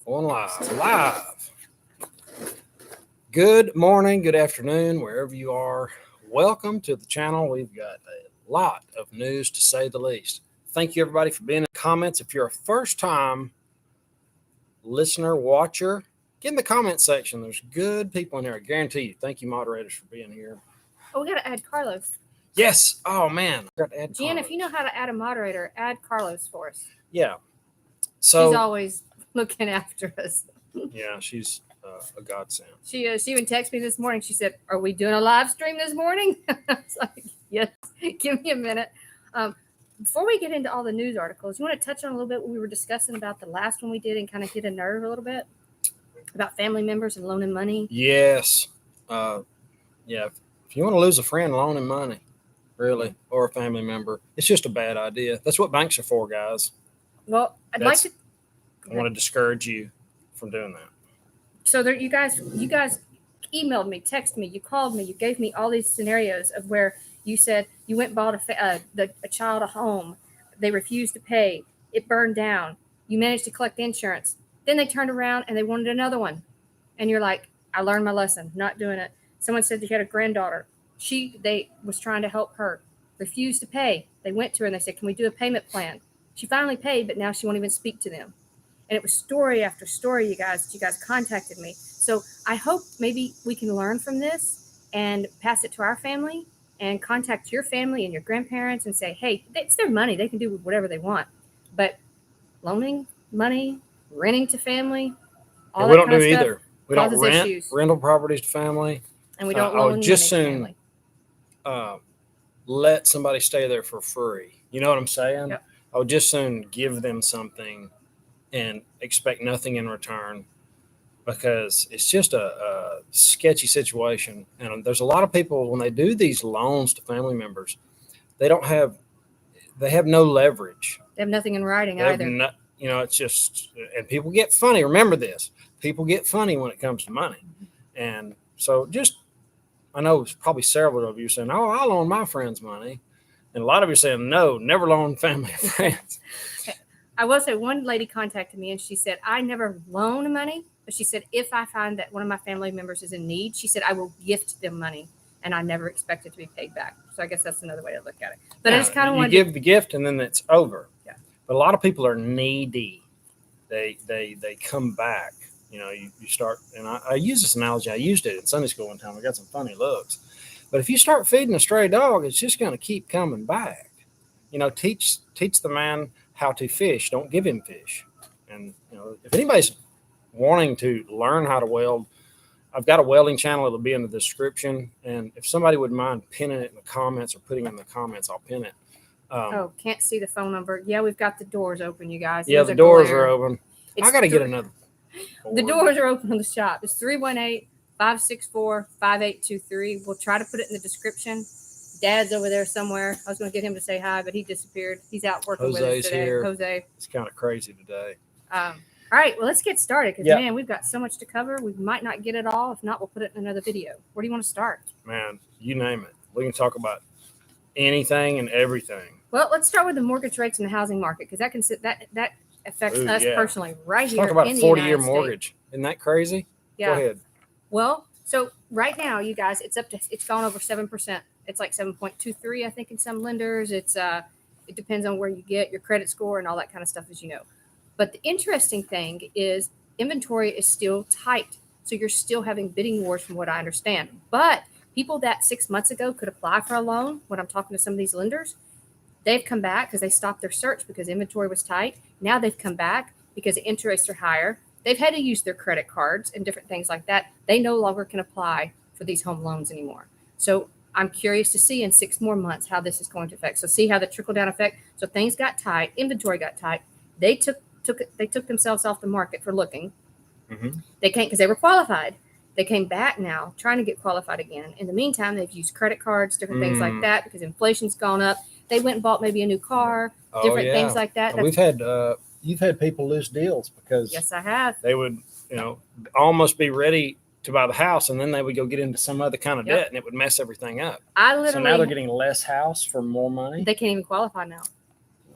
On live. Good morning, good afternoon, wherever you are. Welcome to the channel. We've got a lot of news to say the least. Thank you, everybody, for being in the comments. If you're a first-time listener, watcher, get in the comment section. There's good people in there, I guarantee you. Thank you, moderators, for being here. Oh, we got to add Carlos. Yes. Oh, man. I got to add Jen, Carlos. if you know how to add a moderator, add Carlos for us. Yeah. So she's always looking after us. Yeah, she's a godsend. She even texted me this morning. She said, "Are we doing a live stream this morning?" I was like, "Yes." Give me a minute. Before we get into all the news articles, you want to touch on a little bit what we were discussing about the last one we did and kind of hit a nerve a little bit about family members and loaning money? Yes. Yeah. If you want to lose a friend, loaning money, really, or a family member, it's just a bad idea. That's what banks are for, guys. Well, I want to discourage you from doing that. So there, you guys emailed me, texted me, you called me, you gave me all these scenarios of where you said you went and bought a child a home, they refused to pay, it burned down, you managed to collect the insurance, then they turned around and they wanted another one, and you're like, I learned my lesson, not doing it. Someone said they had a granddaughter, they was trying to help her, refused to pay. They went to her and they said, can we do a payment plan? She finally paid, but now she won't even speak to them. And it was story after story, you guys contacted me. So I hope maybe we can learn from this and pass it to our family and contact your family and your grandparents and say, hey, it's their money. They can do whatever they want. But loaning money, renting to family, all that kind of stuff. We don't do either. We don't rent rental properties to family. And we don't loan money to family. Let somebody stay there for free. You know what I'm saying? Yep. I would just soon give them something and expect nothing in return, because it's just a sketchy situation. And there's a lot of people, when they do these loans to family members, they have no leverage. They have nothing in writing either. It's just, and people get funny. Remember this, people get funny when it comes to money. And so I know probably several of you saying, oh, I loan my friends money. And a lot of you saying, no, never loan family and friends. I will say one lady contacted me and she said, I never loan money, but she said, if I find that one of my family members is in need, she said, I will gift them money, and I never expect it to be paid back. So I guess that's another way to look at it. But I just kind of want to give the gift and then it's over. Yeah. But a lot of people are needy. They come back. You start, and I use this analogy. I used it in Sunday school one time. I got some funny looks. But if you start feeding a stray dog, it's just going to keep coming back. Teach the man how to fish. Don't give him fish. And if anybody's wanting to learn how to weld, I've got a welding channel. It'll be in the description. And if somebody would mind pinning it in the comments or putting it in the comments, I'll pin it. Can't see the phone number. Yeah, we've got the doors open, you guys. Yeah, the doors are open. I got to get another. The doors are open on the shop. It's 318-564-5823. We'll try to put it in the description. Dad's over there somewhere. I was going to get him to say hi, but he disappeared. He's out working with us today. Here. Jose. It's kind of crazy today. All right, well, let's get started because, man, we've got so much to cover. We might not get it all. If not, we'll put it in another video. Where do you want to start? Man, you name it. We can talk about anything and everything. Well, let's start with the mortgage rates in the housing market, because that affects us personally right here in the United States. Talk about a 40-year mortgage. Isn't that crazy? Yeah. Go ahead. Well, so right now, you guys, it's gone over 7%. It's like 7.23, I think, in some lenders. It depends on where you get your credit score and all that kind of stuff, as you know. But the interesting thing is inventory is still tight. So you're still having bidding wars from what I understand. But people that 6 months ago could apply for a loan, when I'm talking to some of these lenders, they've come back because they stopped their search because inventory was tight. Now they've come back because the interests are higher. They've had to use their credit cards and different things like that. They no longer can apply for these home loans anymore. So I'm curious to see in 6 more months how this is going to affect. So see how the trickle down effect. So things got tight, inventory got tight. They took themselves off the market for looking. Mm-hmm. They can't because they were qualified. They came back now trying to get qualified again. In the meantime, they've used credit cards, different things like that, because inflation's gone up. They went and bought maybe a new car, different things like that. You've had people lose deals because yes, I have. They would almost be ready to buy the house, and then they would go get into some other kind of debt, and it would mess everything up. So now they're getting less house for more money. They can't even qualify now.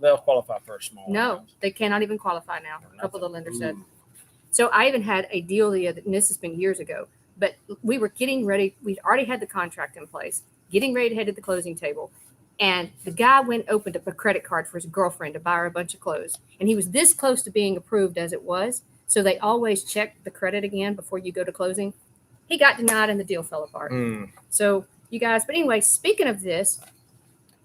They'll qualify for a small. No, they cannot even qualify now. A couple of the lenders said. So I even had a deal and this has been years ago, but we were getting ready. We'd already had the contract in place, getting ready to head to the closing table. And the guy opened up a credit card for his girlfriend to buy her a bunch of clothes. And he was this close to being approved as it was. So they always check the credit again before you go to closing. He got denied and the deal fell apart. So you guys, but anyway, speaking of this,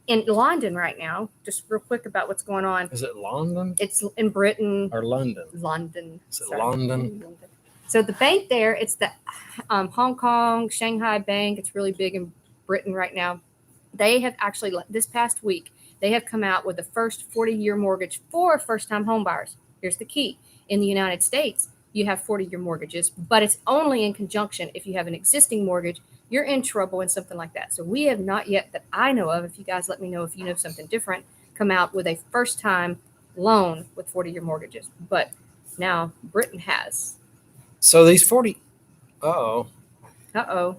in London right now, just real quick about what's going on. Is it London? It's in Britain. Or London? London. Is it London? So the bank there, it's the Hong Kong, Shanghai Bank. It's really big in Britain right now. They have actually, this past week, they have come out with the first 40-year mortgage for first-time home buyers. Here's the key. In the United States, you have 40-year mortgages, but it's only in conjunction if you have an existing mortgage, you're in trouble and something like that. So we have not yet, that I know of, if you guys let me know if you know something different, come out with a first-time loan with 40-year mortgages. But now Britain has. So these 40, uh-oh. Uh-oh.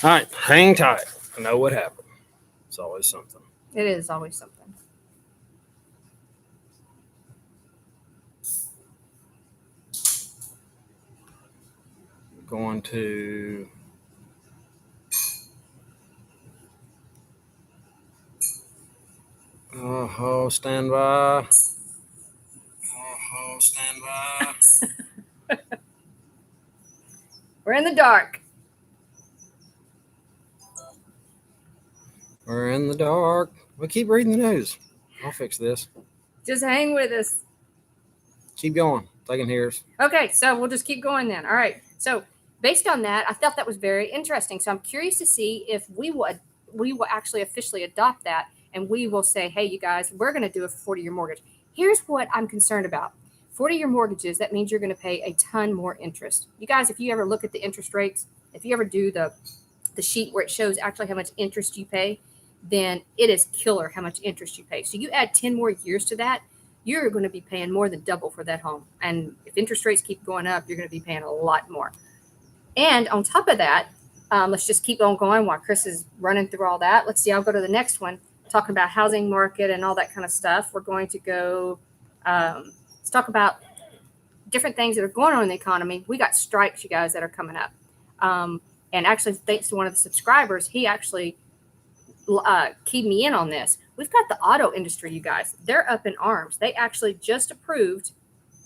All right, hang tight. I know what happened. It's always something. It is always something. Going to stand by. Stand by. We're in the dark. We're in the dark. We keep reading the news. I'll fix this. Just hang with us. Keep going. They can hear us. Okay, so we'll just keep going then. All right. So based on that, I thought that was very interesting. So I'm curious to see if we will actually officially adopt that, and we will say, hey, you guys, we're going to do a 40-year mortgage. Here's what I'm concerned about. 40-year mortgages, that means you're going to pay a ton more interest. You guys, if you ever look at the interest rates, if you ever do the sheet where it shows actually how much interest you pay, then it is killer how much interest you pay. So you add 10 more years to that, you're going to be paying more than double for that home. And if interest rates keep going up, you're going to be paying a lot more. And on top of that, let's just keep on going while Chris is running through all that. Let's see, I'll go to the next one, talking about housing market and all that kind of stuff. We're going to go, let's talk about different things that are going on in the economy. We got strikes, you guys, that are coming up. And actually, thanks to one of the subscribers, he actually keyed me in on this. We've got the auto industry, you guys. They're up in arms. They actually just approved,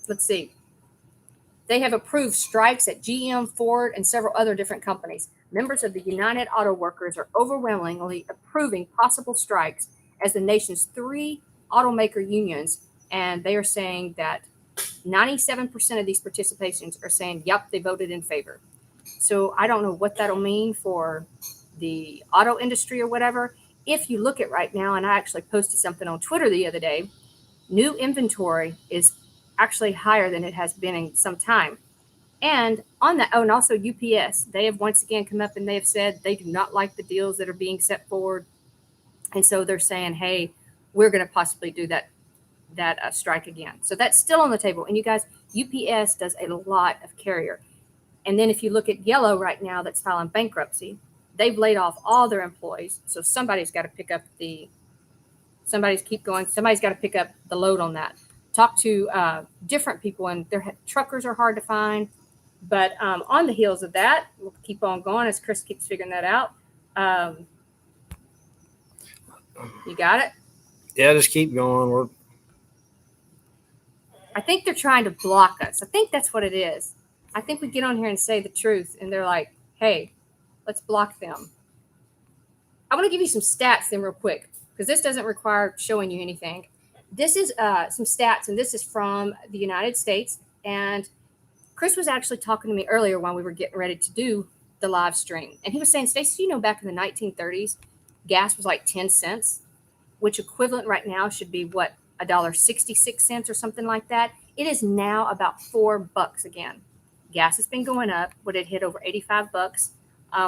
let's see, they have approved strikes at GM, Ford, and several other different companies. Members of the United Auto Workers are overwhelmingly approving possible strikes as the nation's 3 automaker unions. And they are saying that 97% of these participations are saying, yep, they voted in favor. So I don't know what that'll mean for the auto industry or whatever. If you look at right now, and I actually posted something on Twitter the other day, new inventory is actually higher than it has been in some time. And on that, and also UPS, they have once again come up and they have said they do not like the deals that are being set forward. And so they're saying, hey, we're going to possibly do that strike again. So that's still on the table. And you guys, UPS does a lot of carrier. And then if you look at Yellow right now, that's filing bankruptcy, they've laid off all their employees. So somebody's got to pick up somebody's got to pick up the load on that. Talk to different people, and their truckers are hard to find. But on the heels of that, we'll keep on going as Chris keeps figuring that out. You got it? Yeah, just keep going. I think they're trying to block us. I think that's what it is. I think we get on here and say the truth, and they're like, hey, let's block them. I want to give you some stats then real quick, because this doesn't require showing you anything. This is some stats, and this is from the United States. And Chris was actually talking to me earlier when we were getting ready to do the live stream. And he was saying, Stacey, back in the 1930s, gas was like 10 cents, which equivalent right now should be what, $1.66 or something like that. It is now about $4 again. Gas has been going up. Would it hit over $85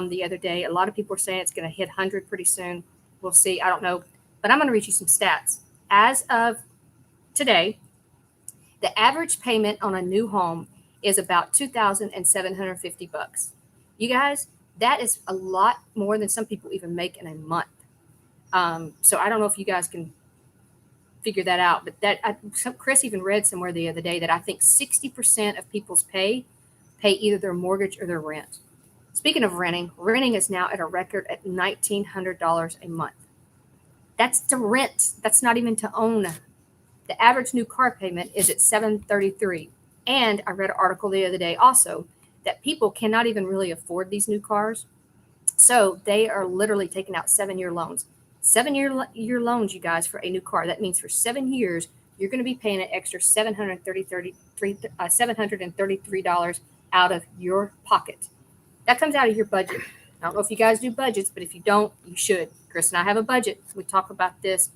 the other day? A lot of people are saying it's going to hit 100 pretty soon. We'll see. I don't know. But I'm going to read you some stats. As of today, the average payment on a new home is about $2,750. You guys, that is a lot more than some people even make in a month. So I don't know if you guys can figure that out. But Chris even read somewhere the other day that I think 60% of people's pay either their mortgage or their rent. Speaking of renting is now at a record at $1,900 a month. That's to rent. That's not even to own. The average new car payment is at $733. And I read an article the other day also that people cannot even really afford these new cars. So they are literally taking out 7-year loans. 7-year loans, you guys, for a new car. That means for 7 years, you're going to be paying an extra $733 out of your pocket. That comes out of your budget. I don't know if you guys do budgets, but if you don't, you should. Chris and I have a budget. We talk about this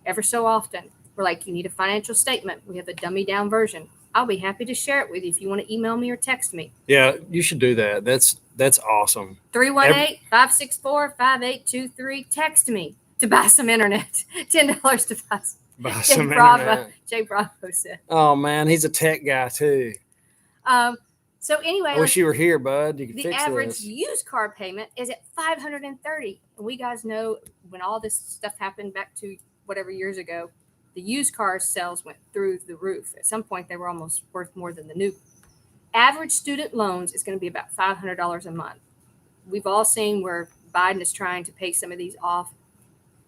ever so often. We're like, you need a financial statement. We have a dummy down version. I'll be happy to share it with you if you want to email me or text me. Yeah, you should do that. That's awesome. 318-564-5823. Text me to buy some internet. $10 to buy some internet. Jay Bravo said. Oh, man, he's a tech guy, too. So anyway, I wish you were here, bud. You could the fix average this. used car payment is at $530. And we guys know when all this stuff happened back to whatever years ago, the used car sales went through the roof. At some point, they were almost worth more than the new. Average student loans is going to be about $500 a month. We've all seen where Biden is trying to pay some of these off.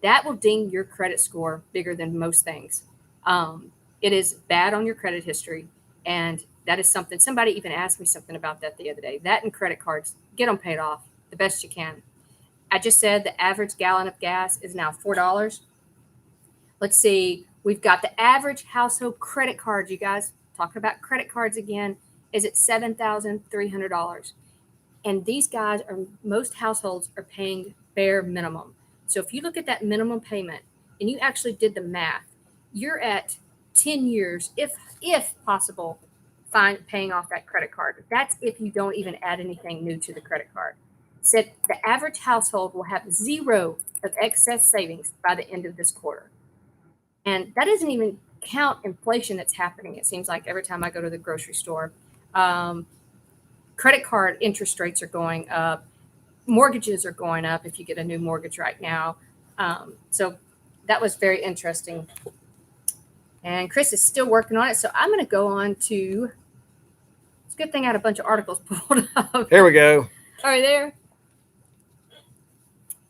That will ding your credit score bigger than most things. It is bad on your credit history, and that is something. Somebody even asked me something about that the other day. That and credit cards, get them paid off the best you can. I just said the average gallon of gas is now $4. Let's see. We've got the average household credit card, you guys, talking about credit cards again, is at $7,300. And these guys most households are paying bare minimum. So if you look at that minimum payment and you actually did the math, you're at 10 years, if possible, paying off that credit card. That's if you don't even add anything new to the credit card. Said the average household will have zero of excess savings by the end of this quarter. And that doesn't even count inflation that's happening. It seems like every time I go to the grocery store, credit card interest rates are going up. Mortgages are going up if you get a new mortgage right now. So that was very interesting. And Chris is still working on it. So I'm going to go on to, it's a good thing I had a bunch of articles pulled up. Here we go. Are you there?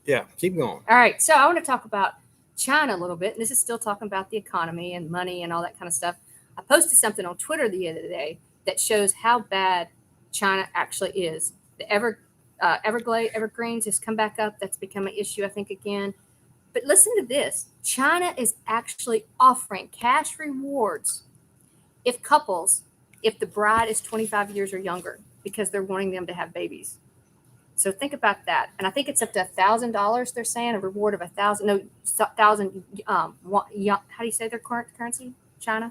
Yeah, keep going. All right. So I want to talk about China a little bit. And this is still talking about the economy and money and all that kind of stuff. I posted something on Twitter the other day that shows how bad China actually is. The Evergreens has come back up. That's become an issue, I think, again. But listen to this. China is actually offering cash rewards if the bride is 25 years or younger, because they're wanting them to have babies. So think about that. And I think it's up to $1,000. They're saying a reward of 1,000. No, 1,000. How do you say their current currency? China?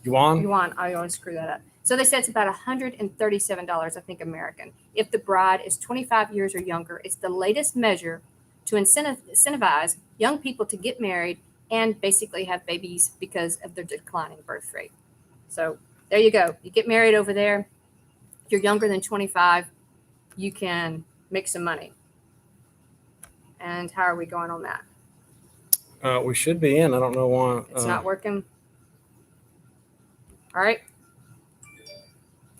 Yuan. I always screw that up. So they said it's about $137, I think, American. If the bride is 25 years or younger, it's the latest measure to incentivize young people to get married and basically have babies because of their declining birth rate. So there you go. You get married over there. If you're younger than 25, you can make some money. And how are we going on that? We should be in. I don't know why. It's not working. All right.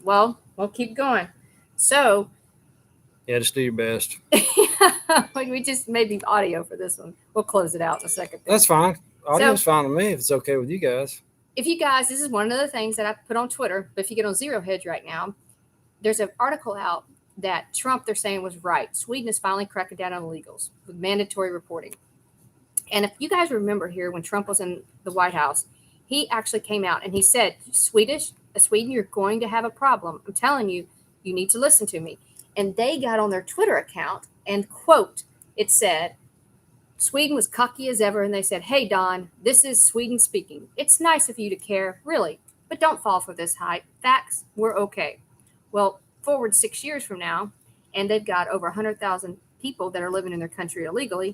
Well, we'll keep going. So. Yeah, just do your best. We just made the audio for this one. We'll close it out in a second. That's fine. Audio's fine with me if it's okay with you guys. If you guys, this is one of the things that I put on Twitter, but if you get on Zero Hedge right now, there's an article out that Trump, they're saying, was right. Sweden is finally cracking down on illegals with mandatory reporting. And if you guys remember here, when Trump was in the White House, he actually came out and he said, Sweden, you're going to have a problem. I'm telling you, you need to listen to me. And they got on their Twitter account and, quote, it said, Sweden was cocky as ever. And they said, hey, Don, this is Sweden speaking. It's nice of you to care, really, but don't fall for this hype. Facts, we're okay. Well, forward 6 years from now, and they've got over 100,000 people that are living in their country illegally.